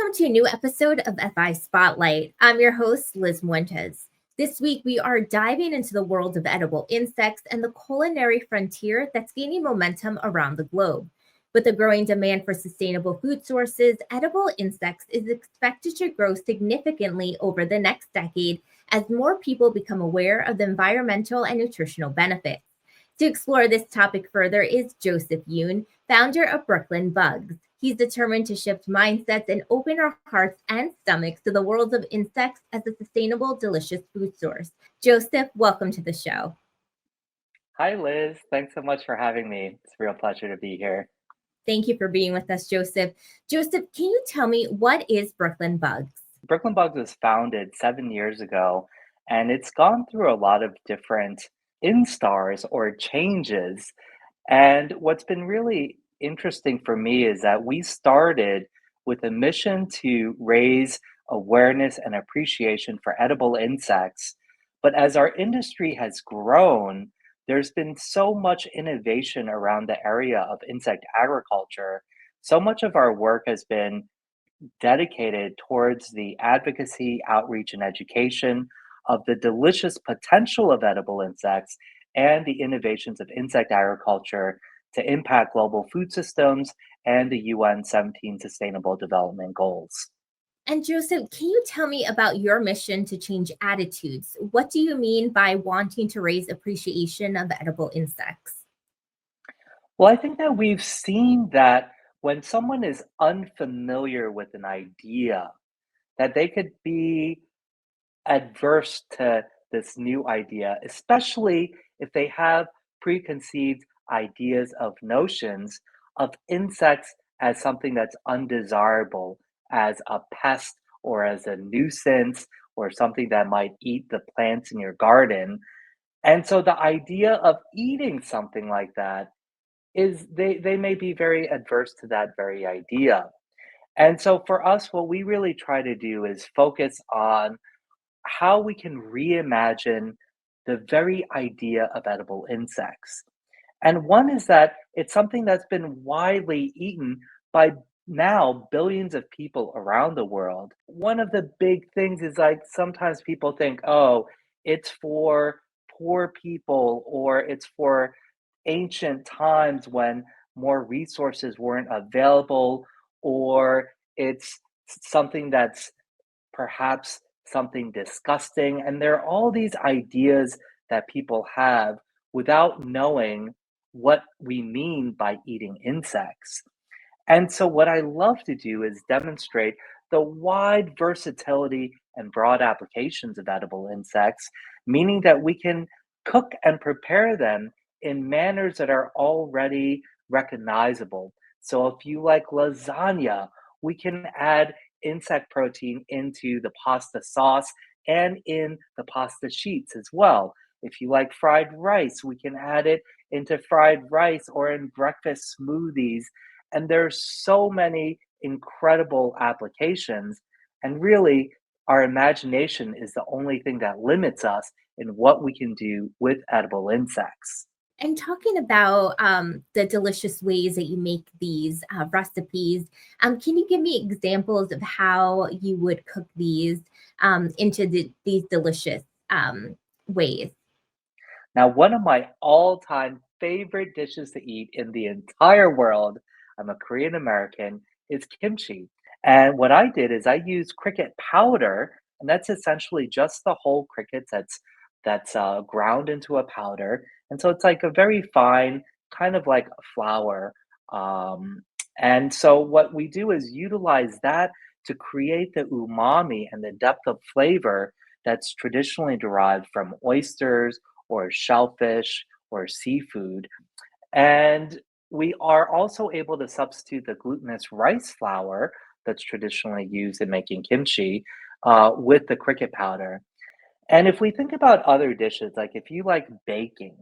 Welcome to a new episode of FI Spotlight. I'm your host, 𝗟𝗲𝘁. This week, we are diving into the world of edible insects and the culinary frontier that's gaining momentum around the globe. With the growing demand for sustainable food sources, edible insects is expected to grow significantly over the next decade as more people become aware of the environmental and nutritional benefits. To explore this topic further is Joseph Yoon, founder of Brooklyn Bugs. He's determined to shift mindsets and open our hearts and stomachs to the world of insects as a sustainable, delicious food source. Joseph, welcome to the show. Hi, Liz. Thanks so much for having me. It's a real pleasure to be here. Thank you for being with us, Joseph. Joseph, can you tell me what is Brooklyn Bugs? Brooklyn Bugs was founded 7 years ago, and it's gone through a lot of different instars or changes. And what's been really interesting for me is that we started with a mission to raise awareness and appreciation for edible insects. But as our industry has grown, there's been so much innovation around the area of insect agriculture. So much of our work has been dedicated towards the advocacy, outreach, and education of the delicious potential of edible insects and the innovations of insect agriculture to impact global food systems and the UN 17 Sustainable Development Goals. And Joseph, can you tell me about your mission to change attitudes? What do you mean by wanting to raise appreciation of edible insects? Well, I think that we've seen that when someone is unfamiliar with an idea, that they could be adverse to this new idea, especially if they have preconceived ideas of notions of insects as something that's undesirable, as a pest or as a nuisance or something that might eat the plants in your garden. And so the idea of eating something like that is they may be very adverse to that very idea. And so for us, what we really try to do is focus on how we can reimagine the very idea of edible insects. And one is that it's something that's been widely eaten by now billions of people around the world. One of the big things is like sometimes people think, oh, it's for poor people or it's for ancient times when more resources weren't available, or it's something that's perhaps something disgusting. And there are all these ideas that people have without knowing what we mean by eating insects. And so, what I love to do is demonstrate the wide versatility and broad applications of edible insects, meaning that we can cook and prepare them in manners that are already recognizable. So, if you like lasagna, we can add insect protein into the pasta sauce and in the pasta sheets as well. If you like fried rice, we can add it into fried rice or in breakfast smoothies. And there's so many incredible applications. And really, our imagination is the only thing that limits us in what we can do with edible insects. And talking about the delicious ways that you make these recipes, can you give me examples of how you would cook these into these delicious ways? Now, one of my all-time favorite dishes to eat in the entire world, I'm a Korean American, is kimchi. And what I did is I used cricket powder, and that's essentially just the whole crickets that's ground into a powder. And so it's like a very fine, kind of like a flour. Um, and so what we do is utilize that to create the umami and the depth of flavor that's traditionally derived from oysters or shellfish or seafood. And we are also able to substitute the glutinous rice flour that's traditionally used in making kimchi with the cricket powder. And if we think about other dishes, like if you like baking,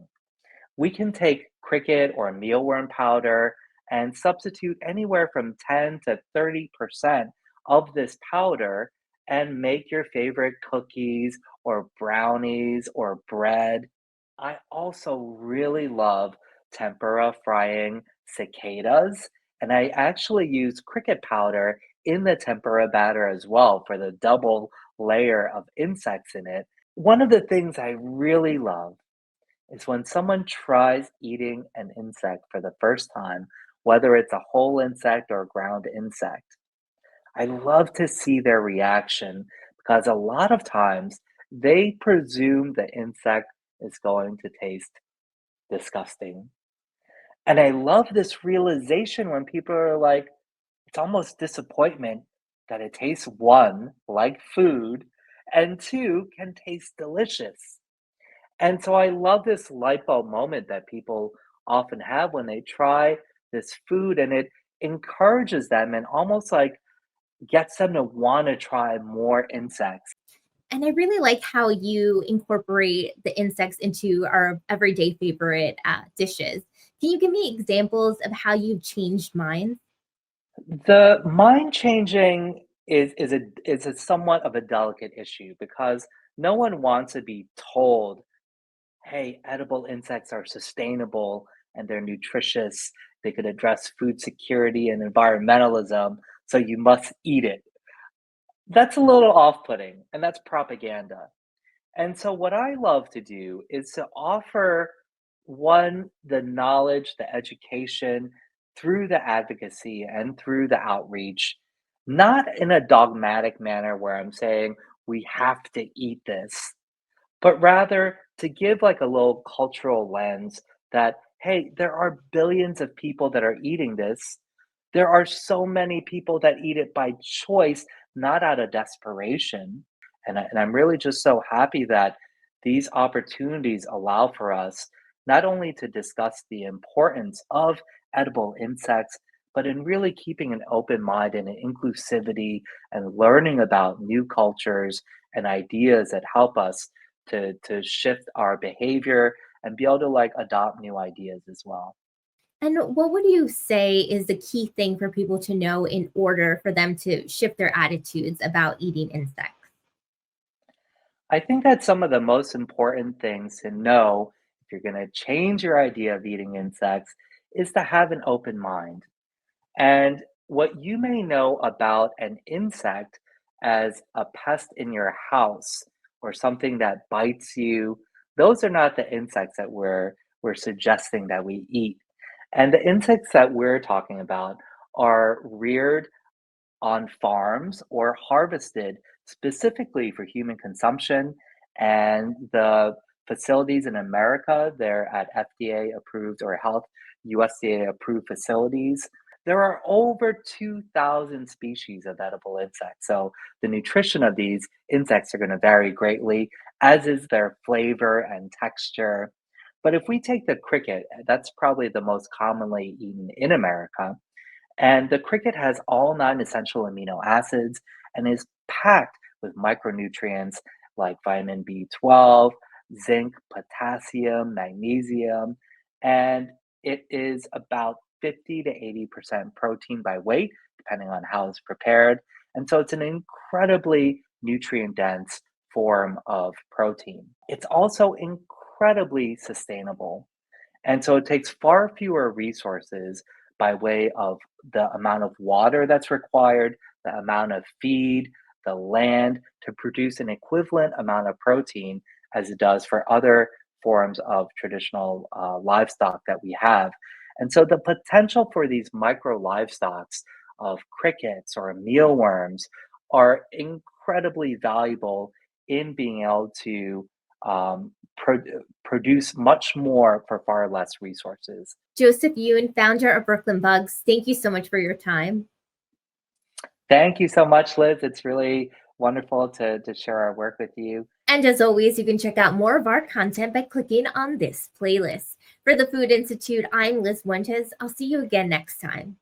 we can take cricket or mealworm powder and substitute anywhere from 10 to 30% of this powder and make your favorite cookies or brownies or bread. I also really love tempura frying cicadas, and I actually use cricket powder in the tempura batter as well for the double layer of insects in it. One of the things I really love is when someone tries eating an insect for the first time, whether it's a whole insect or a ground insect. I love to see their reaction because a lot of times they presume the insect is going to taste disgusting. And I love this realization when people are like, it's almost disappointment that it tastes one, like food, and two, can taste delicious. And so I love this light bulb moment that people often have when they try this food, and it encourages them and almost like gets them to want to try more insects. And I really like how you incorporate the insects into our everyday favorite dishes. Can you give me examples of how you changed minds? The mind changing is a somewhat of a delicate issue because no one wants to be told, hey, edible insects are sustainable and they're nutritious. They could address food security and environmentalism, so you must eat it. That's a little off putting, and that's propaganda. And so, what I love to do is to offer one, the knowledge, the education through the advocacy and through the outreach, not in a dogmatic manner where I'm saying we have to eat this, but rather to give like a little cultural lens that, hey, there are billions of people that are eating this. There are so many people that eat it by choice, not out of desperation. And I'm really just so happy that these opportunities allow for us not only to discuss the importance of edible insects, but in really keeping an open mind and an inclusivity and learning about new cultures and ideas that help us to shift our behavior and be able to like adopt new ideas as well. And what would you say is the key thing for people to know in order for them to shift their attitudes about eating insects? I think that some of the most important things to know if you're going to change your idea of eating insects is to have an open mind. And what you may know about an insect as a pest in your house or something that bites you, those are not the insects that we're suggesting that we eat. And the insects that we're talking about are reared on farms or harvested specifically for human consumption. And the facilities in America, they're at FDA approved or health USDA approved facilities. There are over 2,000 species of edible insects. So the nutrition of these insects are going to vary greatly, as is their flavor and texture. But if we take the cricket, that's probably the most commonly eaten in America. And the cricket has all nine essential amino acids and is packed with micronutrients like vitamin B12, zinc, potassium, magnesium, and it is about 50 to 80% protein by weight, depending on how it's prepared. And so it's an incredibly nutrient dense form of protein. It's also incredibly sustainable. And so it takes far fewer resources by way of the amount of water that's required, the amount of feed, the land to produce an equivalent amount of protein as it does for other forms of traditional livestock that we have. And so the potential for these micro livestocks of crickets or mealworms are incredibly valuable in being able to produce much more for far less resources. Joseph Yoon, founder of Brooklyn Bugs, thank you so much for your time. Thank you so much, Liz. It's really wonderful to share our work with you. And as always, you can check out more of our content by clicking on this playlist. For the Food Institute, I'm Liz Fuentes. I'll see you again next time.